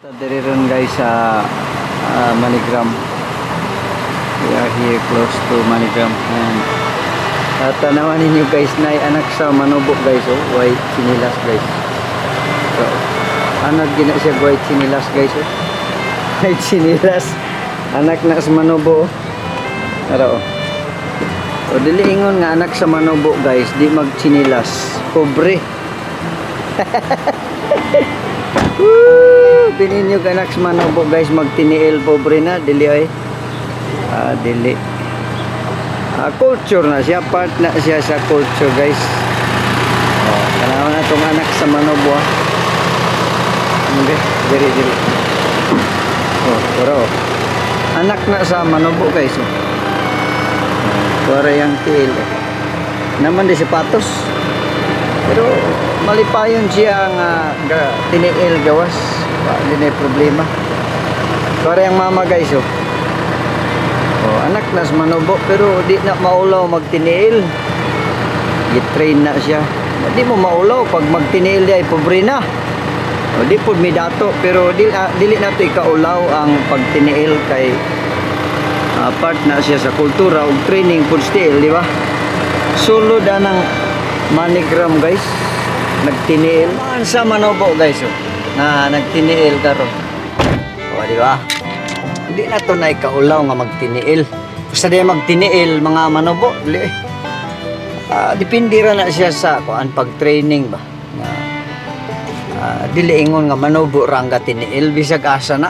Diri ron guys sa Manigram. We are here close to Manigram and tanawan ninyo guys na anak sa manubok guys, oh, white sinilas guys. So anak gina siya white sinilas guys, oh. White sinilas anak na sa manubo, pero o dili ingon nga anak sa manubo guys, di mag sinilas pobre. Pinin nyo anak sa manubo guys, magtiniil pobre na dili ay dili culture na siya, part na siya sa culture guys. Kanawa na itong anak sa manubo, okay, diri pero anak na sa manubo guys, para yung tiil naman di sapatos, pero malipayon siya nga tiniil gawas, hindi na problema. Para yung mama guys, anak na sa manubo pero di na maulaw magtiniil, i-train na siya, di mo maulaw pag magtiniil di ay pobre na. Di po may dato pero dili na ito ikaulaw ang pagtiniil kay part na siya sa kultura ug training food still, di ba? Sulod ng Manigram guys, nagtiniil sa manubo guys, na nagtiniil karon. Di ba? Hindi na to na ikaulaw nga magtiniil. Basta di magtiniil mga manubo, dili. Depende ra na siya sa kuan pag-training ba. Dili ingon nga manubo ra nga tiniil bisag asa na.